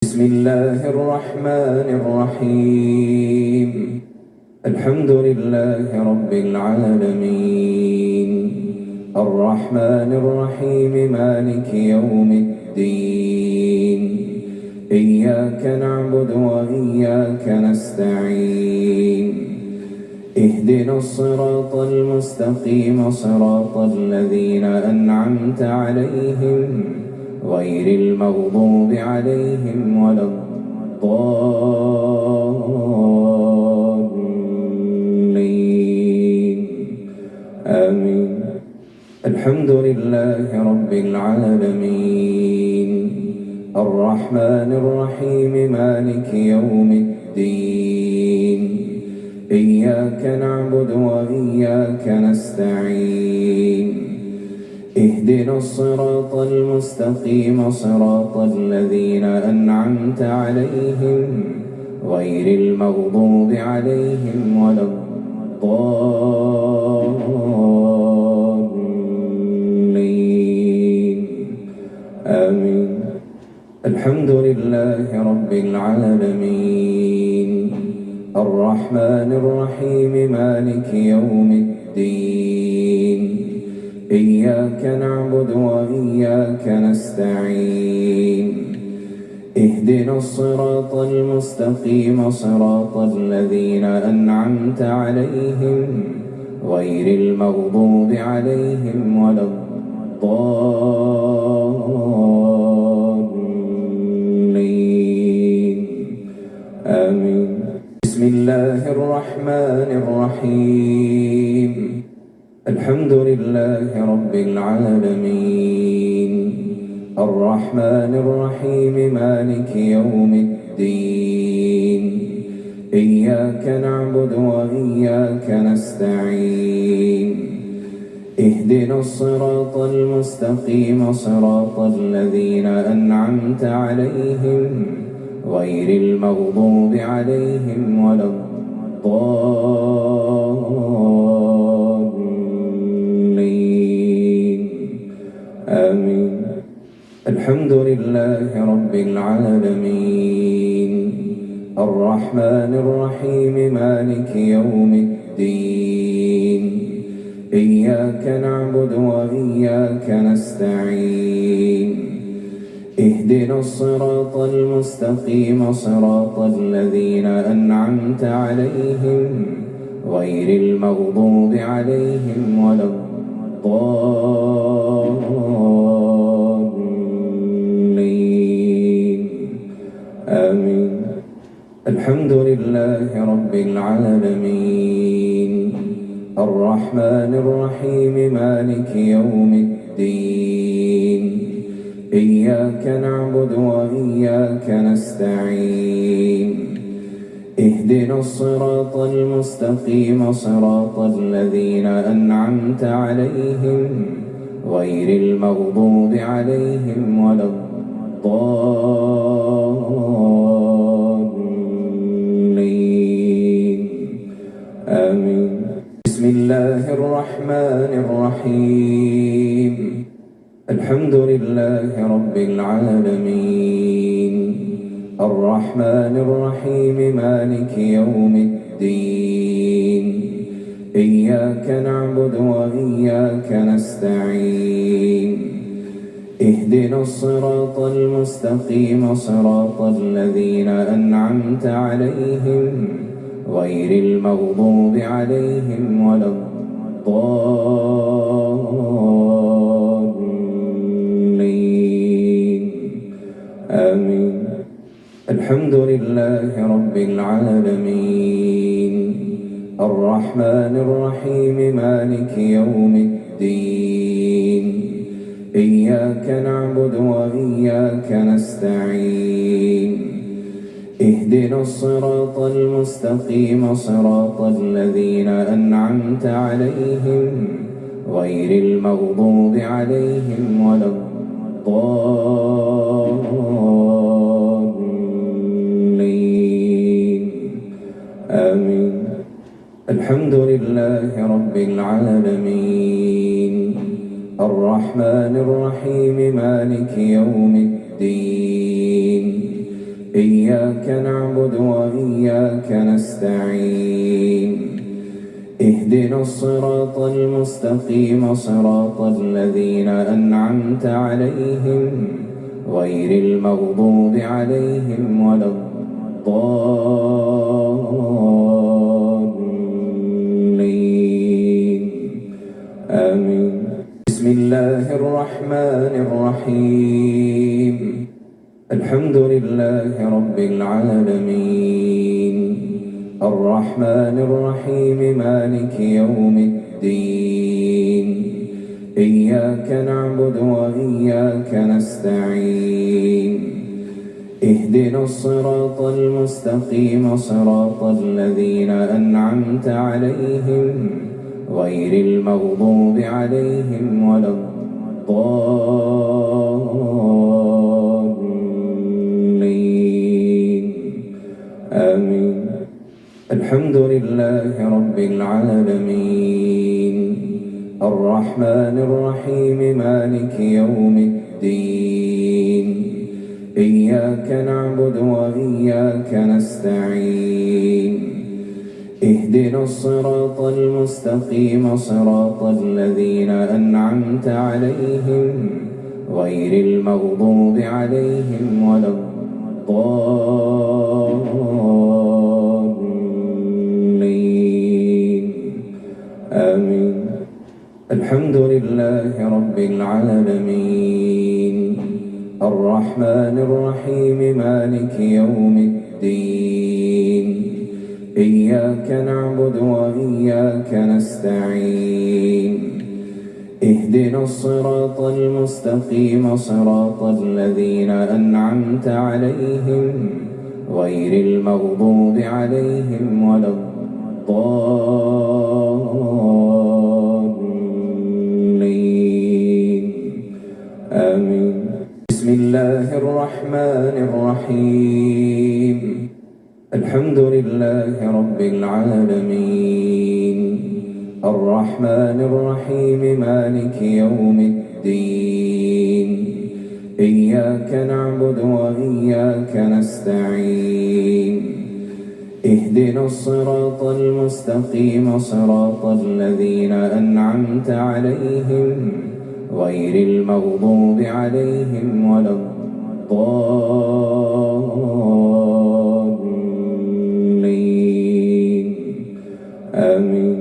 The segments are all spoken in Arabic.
بسم الله الرحمن الرحيم. الحمد لله رب العالمين، الرحمن الرحيم، مالك يوم الدين. إياك نعبد وإياك نستعين. اهدنا الصراط المستقيم، صراط الذين أنعمت عليهم غير المغضوب عليهم ولا الضالين. آمين. الحمد لله رب العالمين، الرحمن الرحيم، مالك يوم الدين. إياك نعبد وإياك نستعين. اهدنا الصراط المستقيم، صراط الذين أنعمت عليهم غير المغضوب عليهم ولا الضالين. آمين. الحمد لله رب العالمين، الرحمن الرحيم، مالك يوم الدين. إياك نعبد وإياك نستعين. اهدنا الصراط المستقيم، صراط الذين أنعمت عليهم غير المغضوب عليهم ولا الضالين. آمين. بسم الله الرحمن الرحيم. الحمد لله رب العالمين، الرحمن الرحيم، مالك يوم الدين. إياك نعبد وإياك نستعين. اهدنا الصراط المستقيم، صراط الذين أنعمت عليهم غير المغضوب عليهم ولا الضالين. آمين. الحمد لله رب العالمين، الرحمن الرحيم، مالك يوم الدين. إياك نعبد وإياك نستعين. اهدنا الصراط المستقيم، صراط الذين أنعمت عليهم غير المغضوب عليهم ولا الضالين. آمين. الحمد لله رب العالمين، الرحمن الرحيم، مالك يوم الدين. إياك نعبد وإياك نستعين. اهدنا الصراط المستقيم، صراط الذين أنعمت عليهم غير المغضوب عليهم ولا الضالين. آمين. بسم الله الرحمن الرحيم. الحمد لله رب العالمين، الرحمن الرحيم، مالك يوم الدين. إياك نعبد وإياك نستعين. اهدنا الصراط المستقيم، صراط الذين أنعمت عليهم غير المغضوب عليهم ولا الضالين. آمين. الحمد لله رب العالمين، الرحمن الرحيم، مالك يوم الدين. إياك نعبد وإياك نستعين. اهدنا الصراط المستقيم، صراط الذين أنعمت عليهم غير المغضوب عليهم ولا الضالين. آمين. الحمد لله رب العالمين، الرحمن الرحيم، مالك يوم الدين. إياك نعبد وإياك نستعين اهدنا الصراط المستقيم صراط الذين أنعمت عليهم غير المغضوب عليهم ولا الضالين آمين. بسم الله الرحمن الرحيم الحمد لله رب العالمين الرحمن الرحيم مالك يوم الدين إياك نعبد وإياك نستعين اهدنا الصراط المستقيم صراط الذين أنعمت عليهم غير المغضوب عليهم ولا الضالين آمين. الحمد لله رب العالمين الرحمن الرحيم مالك يوم الدين إياك نعبد وإياك نستعين اهدنا الصراط المستقيم صراط الذين أنعمت عليهم غير المغضوب عليهم ولا الضالين آمين. الحمد لله رب العالمين الرحمن الرحيم مالك يوم الدين إياك نعبد وإياك نستعين اهدنا الصراط المستقيم صراط الذين أنعمت عليهم غير المغضوب عليهم ولا الضالين آمين. بسم الله الرحمن الرحيم الحمد لله رب العالمين الرحمن الرحيم مالك يوم الدين إياك نعبد وإياك نستعين اهدنا الصراط المستقيم صراط الذين أنعمت عليهم غير المغضوب عليهم ولا الضالين آمين.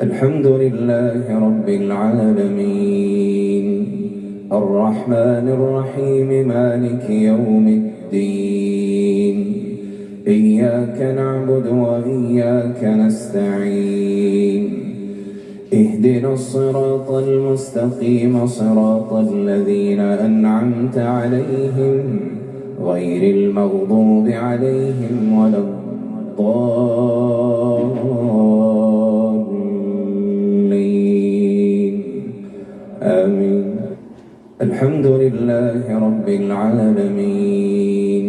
الحمد لله رب العالمين الرحمن الرحيم مالك يوم الدين إياك نعبد وإياك نستعين اهدنا الصراط المستقيم صراط الذين أنعمت عليهم غير المغضوب عليهم ولا الضالين آمين. الحمد لله رب العالمين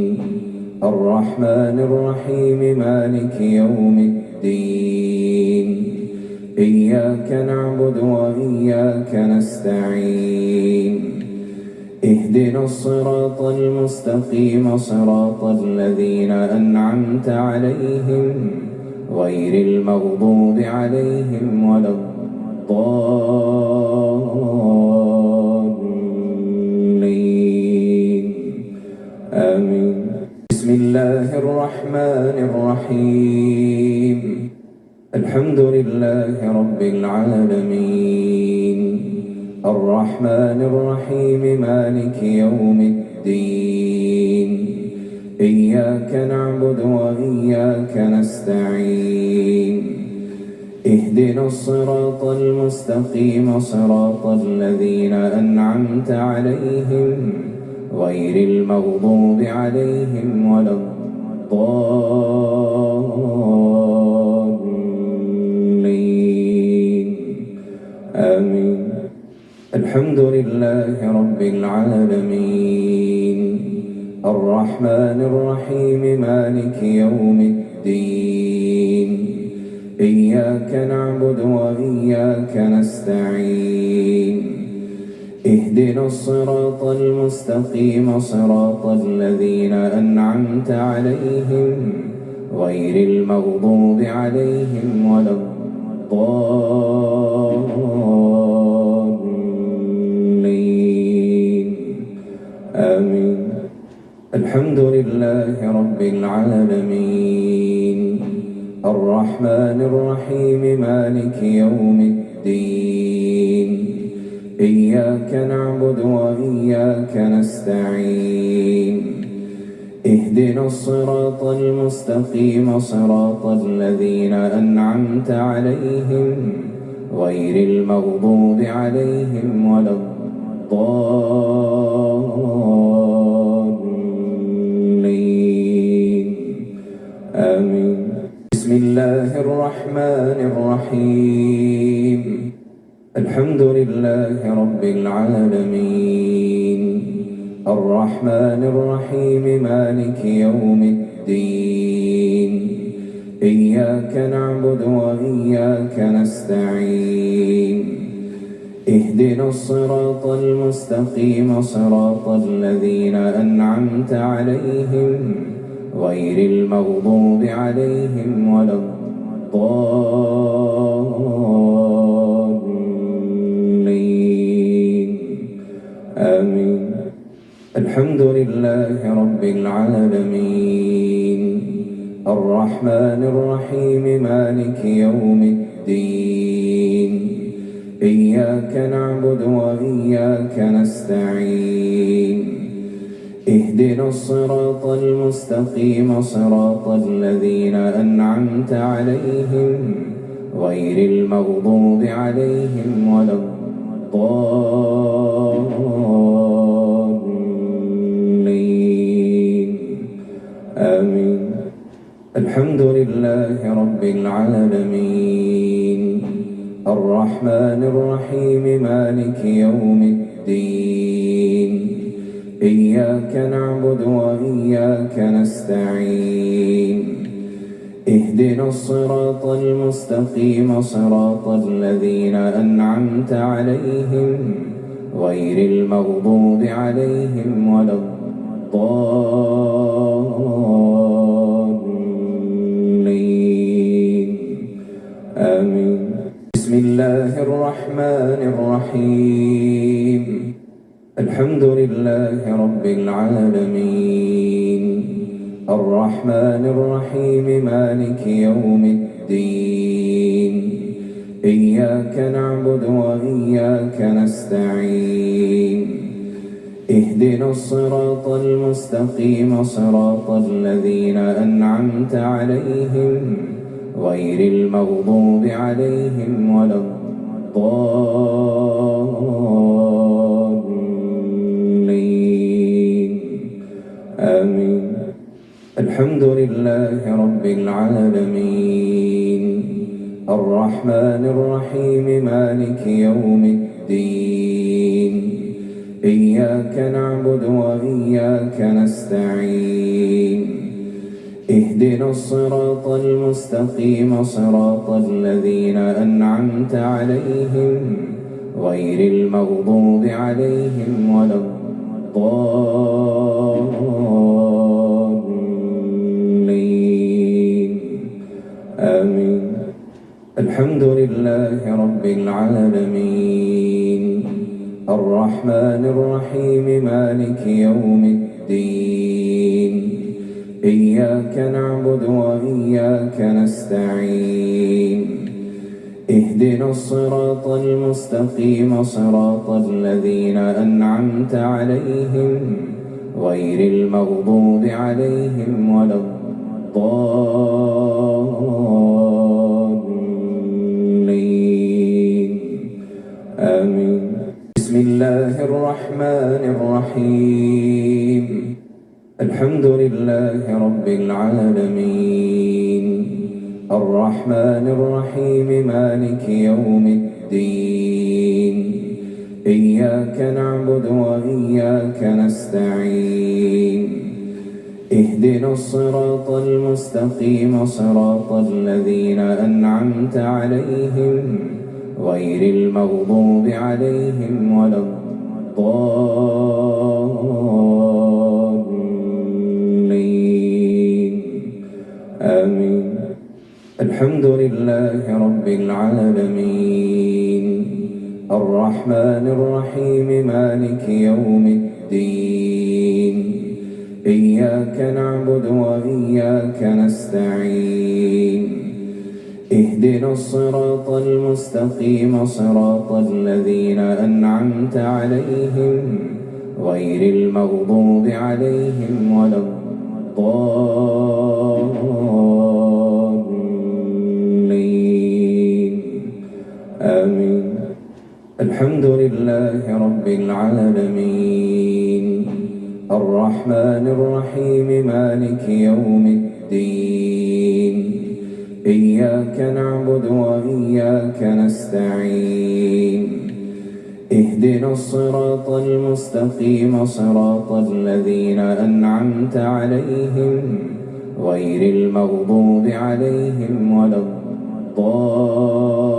الرحمن الرحيم مالك يوم الدين إياك نعبد وإياك نستعين اهدنا الصراط المستقيم صراط الذين أنعمت عليهم غير المغضوب عليهم ولا الضالين آمين. بسم الله الرحمن الرحيم الحمد لله رب العالمين الرحمن الرحيم مالك يوم الدين إياك نعبد وإياك نستعين اهدنا الصراط المستقيم صراط الذين أنعمت عليهم غير المغضوب عليهم ولا الضالين آمين. الحمد لله رب العالمين الرحمن الرحيم مالك يوم الدين إياك نعبد وإياك نستعين اهدنا الصراط المستقيم صراط الذين أنعمت عليهم غير المغضوب عليهم ولا الضالين آمين. الحمد لله رب العالمين الرحمن الرحيم مالك يوم الدين إياك نعبد وإياك نستعين اهدنا الصراط المستقيم صراط الذين أنعمت عليهم غير المغضوب عليهم ولا الضالين آمين. بسم الله الرحمن الرحيم الحمد لله رب العالمين الرحمن الرحيم مالك يوم الدين إياك نعبد وإياك نستعين اهدنا الصراط المستقيم صراط الذين أنعمت عليهم غير المغضوب عليهم ولا الضالين آمين. الحمد لله رب العالمين الرحمن الرحيم مالك يوم الدين إياك نعبد وإياك نستعين اهدنا الصراط المستقيم صراط الذين أنعمت عليهم غير المغضوب عليهم ولا الضالين آمين. الحمد لله رب العالمين الرحمن الرحيم مالك يوم الدين إياك نعبد وإياك نستعين اهدنا الصراط المستقيم صراط الذين أنعمت عليهم غير المغضوب عليهم ولا الضالين آمين. بسم الله الرحمن الرحيم الحمد لله رب العالمين الرحمن الرحيم مالك يوم الدين إياك نعبد وإياك نستعين اهدنا الصراط المستقيم صراط الذين أنعمت عليهم غير المغضوب عليهم ولا الضالين آمين. الحمد لله رب العالمين الرحمن الرحيم مالك يوم الدين إياك نعبد وإياك نستعين اهدنا الصراط المستقيم صراط الذين أنعمت عليهم غير المغضوب عليهم ولا الضالين آمين. الحمد لله رب العالمين الرحمن الرحيم مالك يوم الدين إياك نعبد وإياك نستعين اهدنا الصراط المستقيم صراط الذين أنعمت عليهم غير المغضوب عليهم ولا الضالين آمين. بسم الله الرحمن الرحيم الحمد لله رب العالمين الرحمن الرحيم مالك يوم الدين إياك نعبد وإياك نستعين اهدنا الصراط المستقيم صراط الذين أنعمت عليهم غير المغضوب عليهم ولا الضالين آمين. الحمد لله رب العالمين الرحمن الرحيم مالك يوم الدين إياك نعبد وإياك نستعين اهدنا الصراط المستقيم صراط الذين أنعمت عليهم غير المغضوب عليهم ولا الضالين آمين. الحمد لله رب العالمين الرحمن الرحيم مالك يوم الدين إياك نعبد وإياك نستعين اهدنا الصراط المستقيم صراط الذين أنعمت عليهم غير المغضوب عليهم ولا الضالين